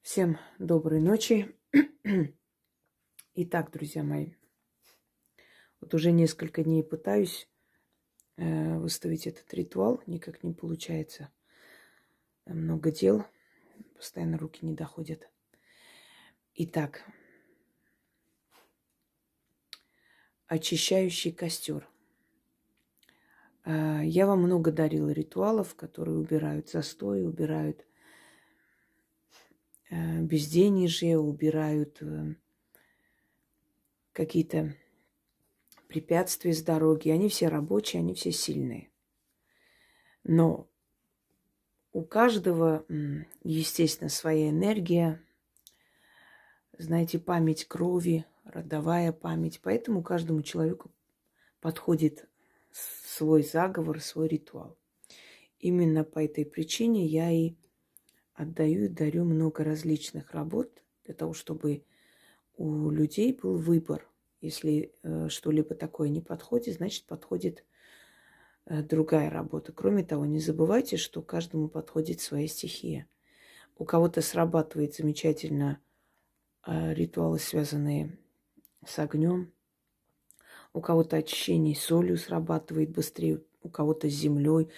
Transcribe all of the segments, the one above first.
Всем доброй ночи. Итак, друзья мои, вот уже несколько дней пытаюсь выставить этот ритуал, никак не получается. Много дел, постоянно руки не доходят. Итак, очищающий костер. Я вам много дарила ритуалов, которые убирают застой, убирают безденежье, убирают какие-то препятствия с дороги. Они все рабочие, они все сильные. Но у каждого, естественно, своя энергия, знаете, память крови, родовая память. Поэтому каждому человеку подходит свой заговор, свой ритуал. Именно по этой причине я и отдаю и дарю много различных работ для того, чтобы у людей был выбор. Если что-либо такое не подходит, значит, подходит другая работа. Кроме того, не забывайте, что каждому подходит своя стихия. У кого-то срабатывает замечательно ритуалы, связанные с огнем. У кого-то очищение солью срабатывает быстрее, у кого-то с землей,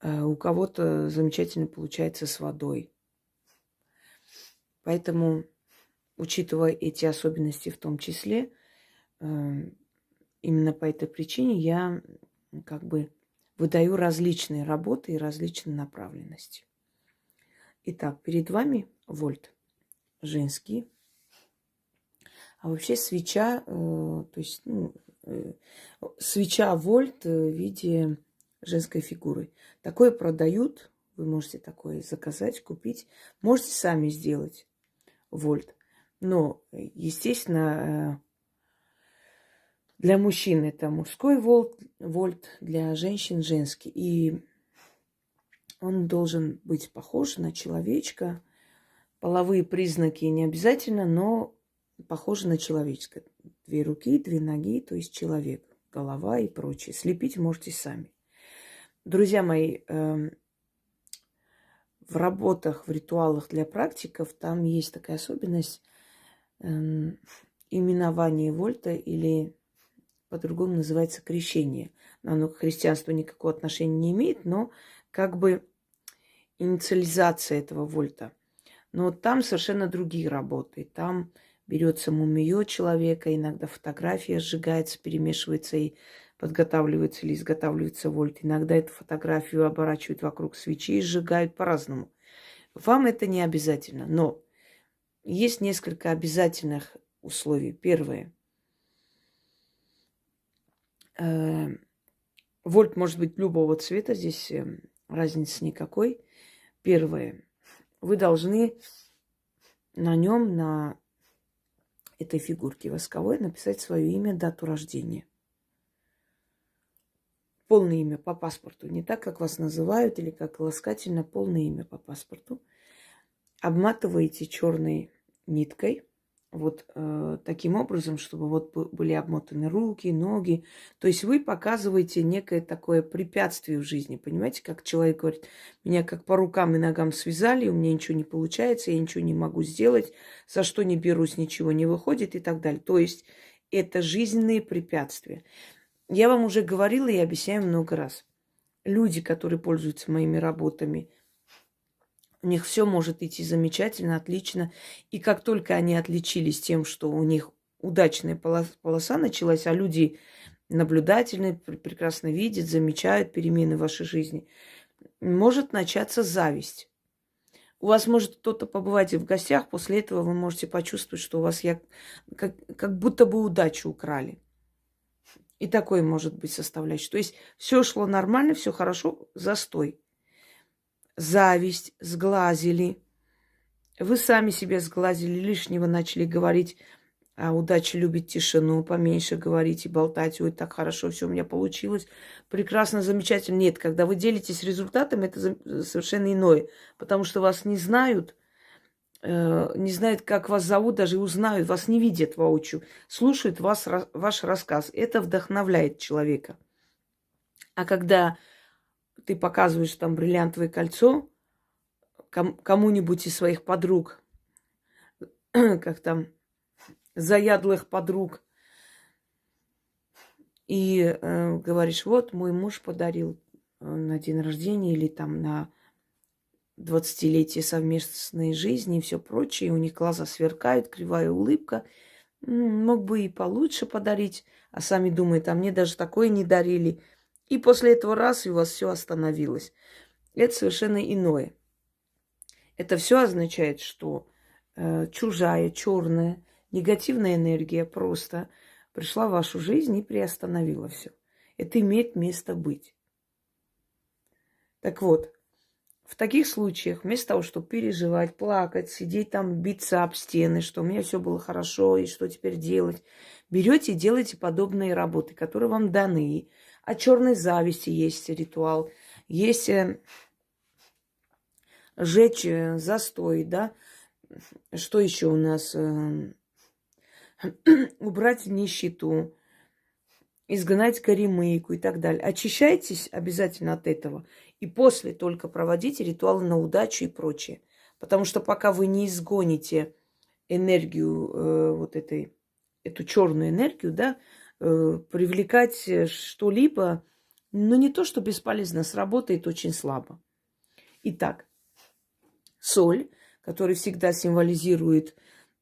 у кого-то замечательно получается с водой. Поэтому, учитывая эти особенности в том числе, именно по этой причине я выдаю различные работы и различные направленности. Итак, перед вами вольт женский. А вообще свеча, свеча вольт в виде женской фигуры. Такое продают, вы можете такое заказать, купить. Можете сами сделать вольт. Но, естественно, для мужчин это мужской вольт, для женщин женский. И он должен быть похож на человечка. Половые признаки не обязательно, но похоже на человеческое. 2 руки, 2 ноги, то есть человек, голова и прочее. Слепить можете сами. Друзья мои, в работах, в ритуалах для практиков там есть такая особенность именование вольта или по-другому называется крещение. Оно к христианству никакого отношения не имеет, но как бы инициализация этого вольта. Но там совершенно другие работы. Там берется мумиё человека, иногда фотография сжигается, перемешивается и подготавливается или изготавливается вольт. Иногда эту фотографию оборачивают вокруг свечи и сжигают по-разному. Вам это не обязательно, но есть несколько обязательных условий. Первое. Вольт может быть любого цвета, здесь разницы никакой. Первое. Вы должны на нем, на этой фигурке восковой, написать свое имя, дату рождения. Полное имя по паспорту. Не так, как вас называют или как ласкательно, полное имя по паспорту. Обматываете черной ниткой. Вот таким образом, чтобы вот были обмотаны руки, ноги. То есть вы показываете некое такое препятствие в жизни. Понимаете, как человек говорит, меня как по рукам и ногам связали, у меня ничего не получается, я ничего не могу сделать, за что не берусь, ничего не выходит и так далее. То есть это жизненные препятствия. Я вам уже говорила и объясняю много раз. Люди, которые пользуются моими работами, у них все может идти замечательно, отлично. И как только они отличились тем, что у них удачная полоса началась, а люди наблюдательные, прекрасно видят, замечают перемены в вашей жизни, может начаться зависть. У вас может кто-то побывать в гостях, после этого вы можете почувствовать, что у вас как будто бы удачу украли. И такое может быть составляющей. То есть все шло нормально, все хорошо, застой. Зависть, сглазили. Вы сами себя сглазили, лишнего начали говорить, а удача любит тишину, поменьше говорить и болтать. Ой, так хорошо, все у меня получилось. Прекрасно, замечательно. Нет, когда вы делитесь результатом, это совершенно иное. Потому что вас не знают, не знают, как вас зовут, даже узнают, вас не видят воочию. Слушают ваш рассказ. Это вдохновляет человека. А когда ты показываешь там бриллиантовое кольцо кому-нибудь из своих подруг, как там, заядлых подруг. И говоришь, вот мой муж подарил на день рождения или там на 20-летие совместной жизни и все прочее. У них глаза сверкают, кривая улыбка. Мог бы и получше подарить, а сами думают, а мне даже такое не дарили. И после этого раз и у вас все остановилось. Это совершенно иное. Это все означает, что чужая, черная, негативная энергия просто пришла в вашу жизнь и приостановила все. Это имеет место быть. Так вот, в таких случаях, вместо того, чтобы переживать, плакать, сидеть там, биться об стены, что у меня все было хорошо, и что теперь делать, берете и делаете подобные работы, которые вам даны. О черной зависти есть ритуал, есть жечь застой, да. Что еще у нас? Убрать нищету, изгнать горемыку и так далее. Очищайтесь обязательно от этого. И после только проводите ритуалы на удачу и прочее. Потому что пока вы не изгоните энергию, эту черную энергию, да, привлекать что-либо, ну не то, что бесполезно, сработает очень слабо. Итак, соль, которая всегда символизирует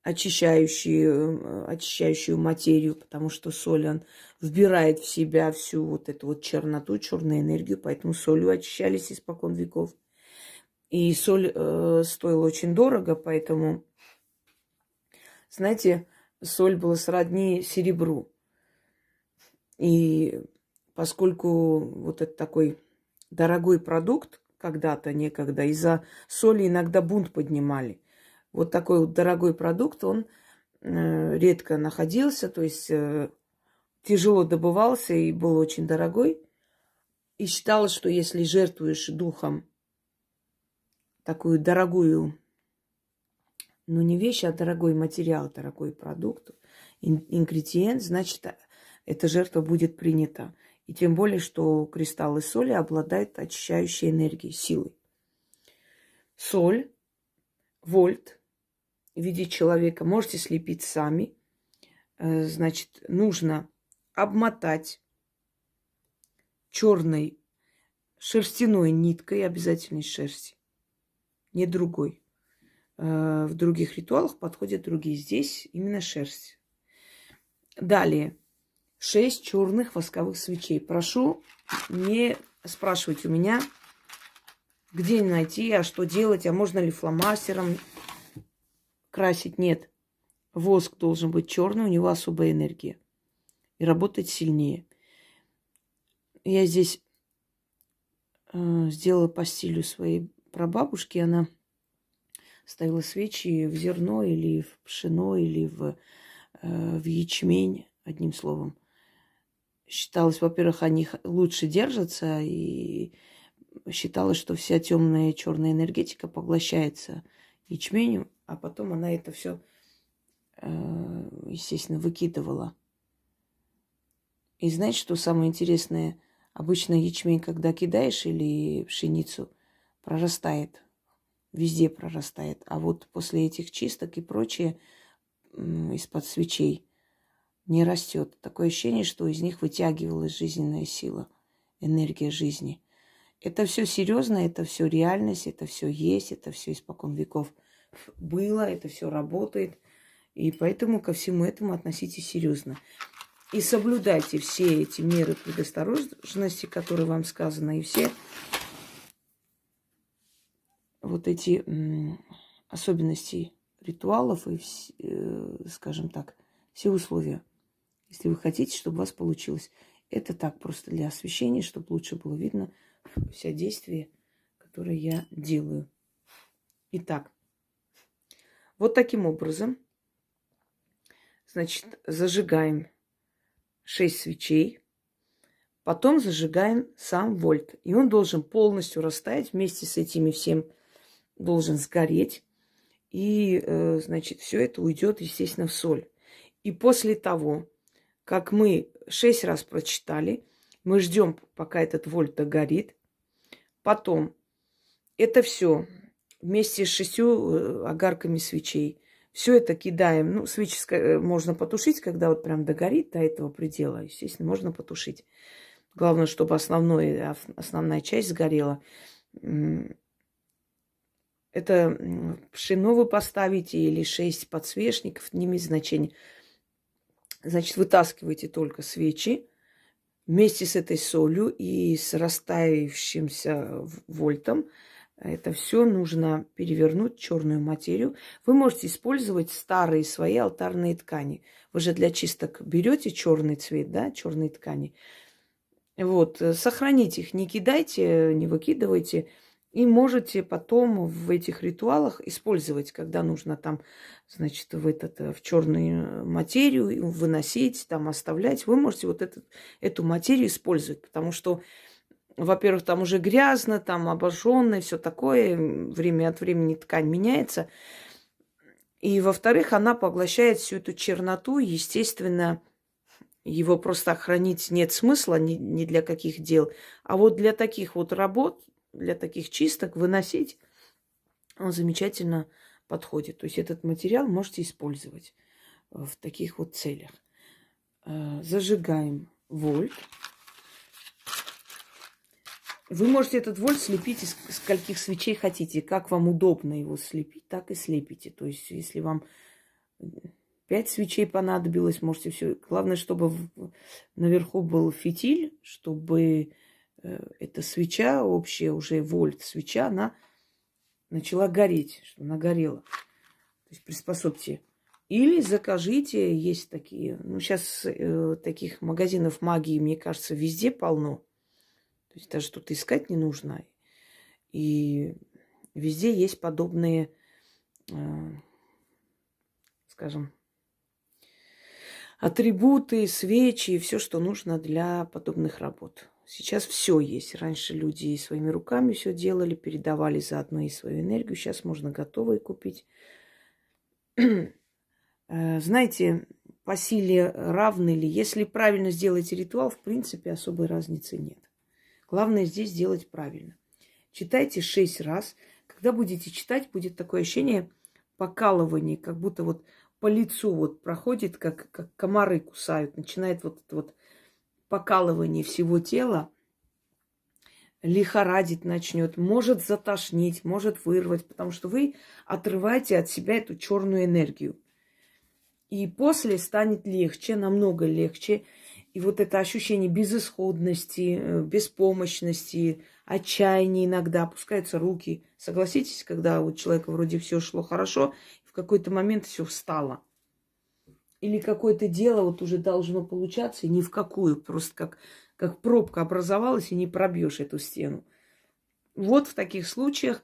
очищающую материю, потому что соль, он вбирает в себя всю вот эту вот черноту, черную энергию, поэтому солью очищались испокон веков. И соль стоила очень дорого, поэтому, знаете, соль была сродни серебру. И поскольку вот это такой дорогой продукт, когда-то, некогда, из-за соли иногда бунт поднимали. Вот такой вот дорогой продукт, он редко находился, то есть тяжело добывался и был очень дорогой. И считалось, что если жертвуешь духом такую дорогую, ну не вещь, а дорогой материал, дорогой продукт, ингредиент, значит, эта жертва будет принята. И тем более, что кристаллы соли обладают очищающей энергией, силой. Соль, вольт в виде человека можете слепить сами. Значит, нужно обмотать черной шерстяной ниткой, обязательно из шерсти, не другой. В других ритуалах подходят другие. Здесь именно шерсть. Далее. 6 черных восковых свечей. Прошу не спрашивать у меня, где найти, а что делать, а можно ли фломастером красить. Нет. Воск должен быть черный, у него особая энергия. И работать сильнее. Я здесь сделала по стилю своей прабабушки. Она ставила свечи в зерно или в пшено, или в ячмень, одним словом. Считалось, во-первых, они лучше держатся, и считалось, что вся темная черная энергетика поглощается ячменем, а потом она это все, естественно, выкидывала. И знаете, что самое интересное? Обычно ячмень, когда кидаешь, или пшеницу, прорастает. Везде прорастает. А вот после этих чисток и прочее из-под свечей не растет. Такое ощущение, что из них вытягивалась жизненная сила, энергия жизни. Это все серьезно, это все реальность, это все есть, это все испокон веков было, это все работает. И поэтому ко всему этому относитесь серьезно. И соблюдайте все эти меры предосторожности, которые вам сказаны, и все вот эти особенности ритуалов и, скажем так, все условия, если вы хотите, чтобы у вас получилось. Это так, просто для освещения, чтобы лучше было видно все действия, которые я делаю. Итак, вот таким образом, значит, зажигаем 6 свечей, потом зажигаем сам вольт. И он должен полностью растаять, вместе с этими всем должен сгореть. И, значит, все это уйдет, естественно, в соль. И после того, как мы 6 раз прочитали, мы ждем, пока этот вольт догорит. Потом это все вместе с 6 огарками свечей Все это кидаем. Ну, свечи можно потушить, когда вот прям догорит до этого предела. Естественно, можно потушить. Главное, чтобы основная часть сгорела. Это пшено вы поставите или 6 подсвечников, не имеет значения. Значит, вытаскивайте только свечи вместе с этой солью и с растаявшимся вольтом. Это все нужно перевернуть, черную материю. Вы можете использовать старые свои алтарные ткани. Вы же для чисток берете черный цвет, да, черные ткани. Вот, сохраните их, не кидайте, не выкидывайте. И можете потом в этих ритуалах использовать, когда нужно там, значит, в черную материю выносить, там оставлять. Вы можете вот эту материю использовать, потому что, во-первых, там уже грязно, там обожжённое, все такое, время от времени ткань меняется. И, во-вторых, она поглощает всю эту черноту, естественно, его просто хранить нет смысла ни для каких дел. А вот для таких вот работ, для таких чисток выносить, он замечательно подходит. То есть этот материал можете использовать в таких вот целях. Зажигаем вольт. Вы можете этот вольт слепить из скольких свечей хотите. Как вам удобно его слепить, так и слепите. То есть если вам 5 свечей понадобилось, можете все. Главное, чтобы наверху был фитиль, чтобы эта свеча общая, уже вольт свеча, она начала гореть, что она горела. То есть приспособьте. Или закажите, есть такие, ну сейчас таких магазинов магии, мне кажется, везде полно. То есть даже тут искать не нужно. И везде есть подобные, скажем, атрибуты, свечи, все, что нужно для подобных работ. Сейчас все есть. Раньше люди своими руками все делали, передавали заодно и свою энергию. Сейчас можно готовые купить. Знаете, по силе равны ли? Если правильно сделаете ритуал, в принципе, особой разницы нет. Главное здесь сделать правильно. Читайте 6 раз. Когда будете читать, будет такое ощущение покалывания, как будто вот по лицу вот проходит, как комары кусают. Начинает вот это вот покалывание всего тела, лихорадить начнет, может затошнить, может вырвать, потому что вы отрываете от себя эту черную энергию. И после станет легче, намного легче. И вот это ощущение безысходности, беспомощности, отчаяния иногда, опускаются руки. Согласитесь, когда у человека вроде все шло хорошо, в какой-то момент все встало. Или какое-то дело вот уже должно получаться, и ни в какую, просто как пробка образовалась, и не пробьешь эту стену. Вот в таких случаях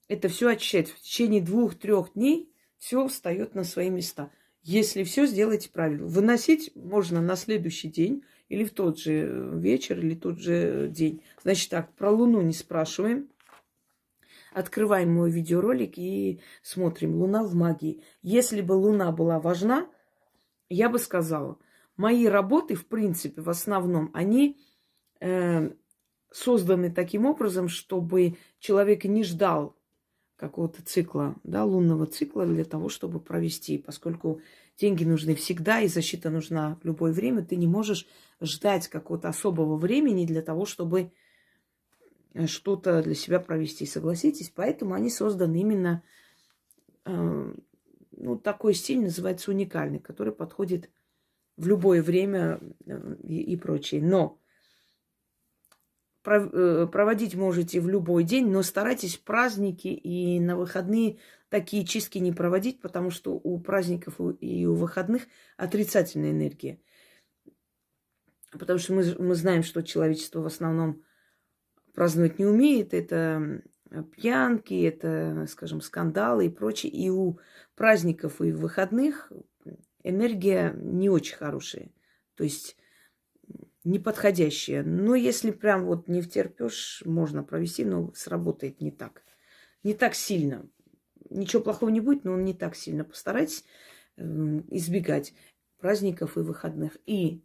это все очищать. В течение 2-3 дней все встает на свои места. Если все сделаете правильно. Выносить можно на следующий день, или в тот же вечер, или тот же день. Значит так, про Луну не спрашиваем. Открываем мой видеоролик и смотрим. Луна в магии. Если бы Луна была важна, я бы сказала, мои работы, в принципе, в основном, они созданы таким образом, чтобы человек не ждал какого-то цикла, да, лунного цикла для того, чтобы провести. Поскольку деньги нужны всегда, и защита нужна в любое время, ты не можешь ждать какого-то особого времени для того, чтобы что-то для себя провести. Согласитесь? Поэтому они созданы именно, такой стиль называется уникальный, который подходит в любое время и прочее. Но проводить можете в любой день, но старайтесь в праздники и на выходные такие чистки не проводить, потому что у праздников и у выходных отрицательная энергия. Потому что мы знаем, что человечество в основном праздновать не умеет. Это пьянки, это, скажем, скандалы и прочее. И у праздников и выходных энергия не очень хорошая. То есть неподходящая. Но если прям вот не втерпёшь, можно провести, но сработает не так. Не так сильно. Ничего плохого не будет, но он не так сильно. Постарайтесь избегать праздников и выходных. И,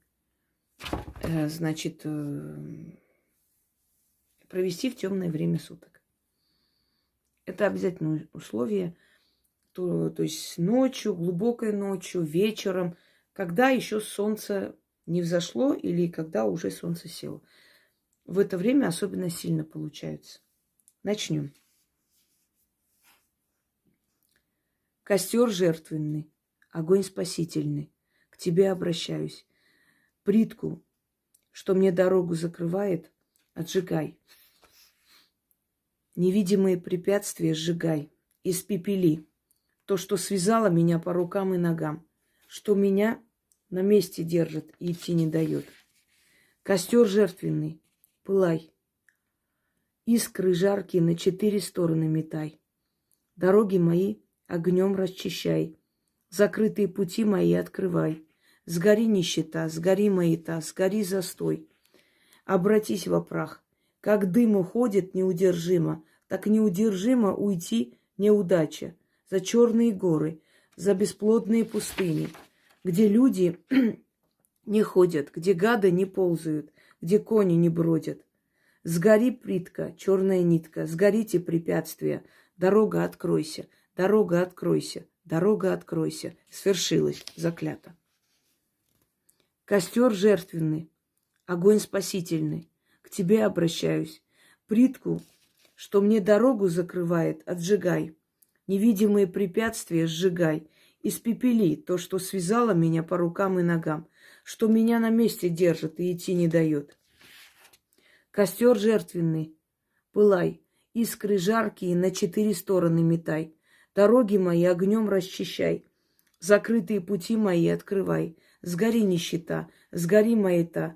провести в темное время суток. Это обязательное условие. то есть ночью, глубокой ночью, вечером, когда еще солнце не взошло или когда уже солнце село. В это время особенно сильно получается. Начнем. Костер жертвенный, огонь спасительный, к тебе обращаюсь. Плитку, что мне дорогу закрывает, отжигай. Невидимые препятствия сжигай, испепели. То, что связало меня по рукам и ногам, что меня на месте держит и идти не дает. Костер жертвенный, пылай. Искры жаркие на 4 стороны метай. Дороги мои огнем расчищай. Закрытые пути мои открывай. Сгори нищета, сгори маята, сгори застой. Обратись во прах. Как дым уходит неудержимо, так неудержимо уйти неудача. За черные горы, за бесплодные пустыни, где люди не ходят, где гады не ползают, где кони не бродят. Сгори плитка, черная нитка, сгорите препятствия, дорога откройся, дорога откройся, дорога откройся. Свершилось, заклято. Костер жертвенный, огонь спасительный, к тебе обращаюсь. Плитку, что мне дорогу закрывает, отжигай. Невидимые препятствия сжигай. Испепели то, что связало меня по рукам и ногам, что меня на месте держит и идти не дает. Костер жертвенный, пылай, искры жаркие на 4 стороны метай. Дороги мои огнем расчищай, закрытые пути мои открывай. Сгори нищета, сгори маята,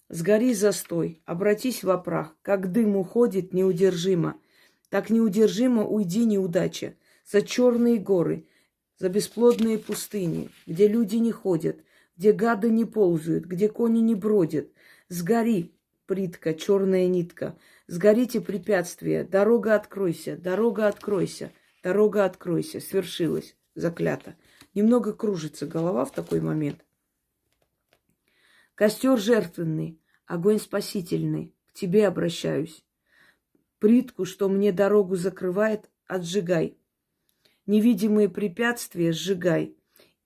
сгори застой, обратись во прах. Как дым уходит неудержимо, так неудержимо уйди неудача. За черные горы, за бесплодные пустыни, где люди не ходят, где гады не ползают, где кони не бродят. Сгори, плитка, черная нитка, сгорите препятствия, дорога откройся, дорога откройся, дорога откройся. Свершилось, заклято. Немного кружится голова в такой момент. Костер жертвенный, огонь спасительный, к тебе обращаюсь. Плитку, что мне дорогу закрывает, отжигай. Невидимые препятствия сжигай.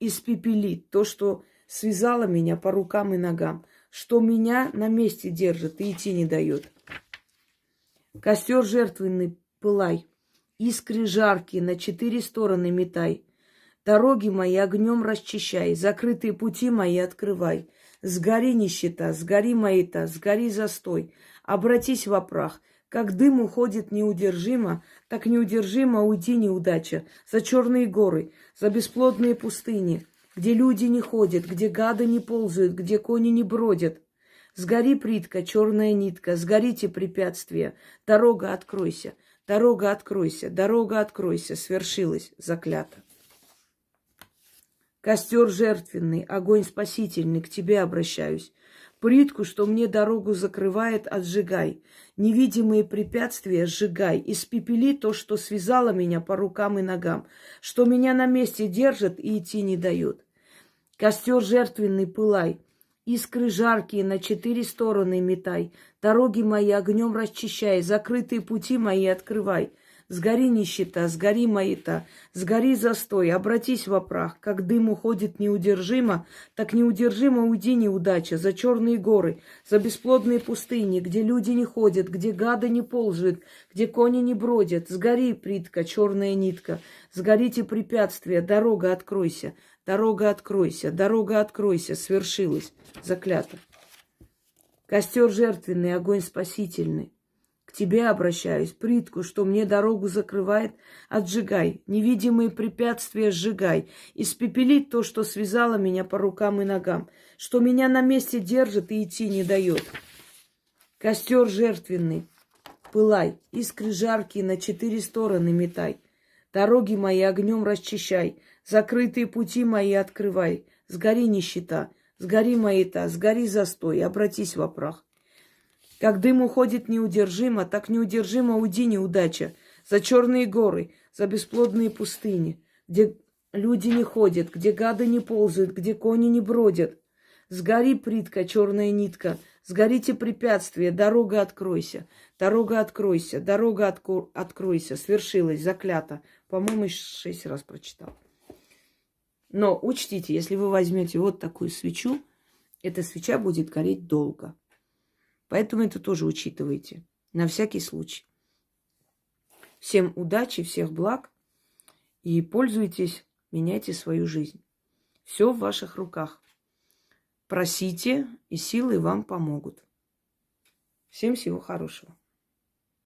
Испепели то, что связало меня по рукам и ногам, что меня на месте держит и идти не дает. Костер жертвенный, пылай. Искры жаркие на 4 стороны метай. Дороги мои огнем расчищай, закрытые пути мои открывай. Сгори нищета, сгори маята, сгори застой. Обратись во прах. Как дым уходит неудержимо, так неудержимо уйди неудача. За черные горы, за бесплодные пустыни, где люди не ходят, где гады не ползают, где кони не бродят. Сгори плитка, черная нитка, сгорите препятствия. Дорога откройся, дорога откройся, дорога откройся. Свершилось, заклято. Костер жертвенный, огонь спасительный, к тебе обращаюсь. Плитку, что мне дорогу закрывает, отжигай. Невидимые препятствия сжигай. Испепели то, что связало меня по рукам и ногам, что меня на месте держит и идти не дает. Костер жертвенный, пылай. Искры жаркие на 4 стороны метай. Дороги мои огнем расчищай, закрытые пути мои открывай. Сгори нищета, сгори маята, сгори застой, обратись во прах. Как дым уходит неудержимо, так неудержимо уйди неудача. За черные горы, за бесплодные пустыни, где люди не ходят, где гады не ползают, где кони не бродят. Сгори, плитка, черная нитка, сгорите препятствия, дорога откройся, дорога откройся, дорога откройся. Свершилось, заклято. Костер жертвенный, огонь спасительный. К тебе обращаюсь, плитку, что мне дорогу закрывает, отжигай. Невидимые препятствия сжигай. Испепели то, что связало меня по рукам и ногам, что меня на месте держит и идти не дает. Костер жертвенный, пылай, искры жаркие на 4 стороны метай. Дороги мои огнем расчищай, закрытые пути мои открывай. Сгори нищета, сгори маята, сгори застой, обратись во прах. Как дым уходит неудержимо, так неудержимо уйди неудача. За черные горы, за бесплодные пустыни, где люди не ходят, где гады не ползают, где кони не бродят. Сгори, плитка, черная нитка, Сгорите препятствия, дорога откройся, дорога откройся, дорога откройся, свершилась, заклято. По-моему, 6 раз прочитал. Но учтите, если вы возьмете вот такую свечу, эта свеча будет гореть долго. Поэтому это тоже учитывайте, на всякий случай. Всем удачи, всех благ и пользуйтесь, меняйте свою жизнь. Все в ваших руках. Просите, и силы вам помогут. Всем всего хорошего.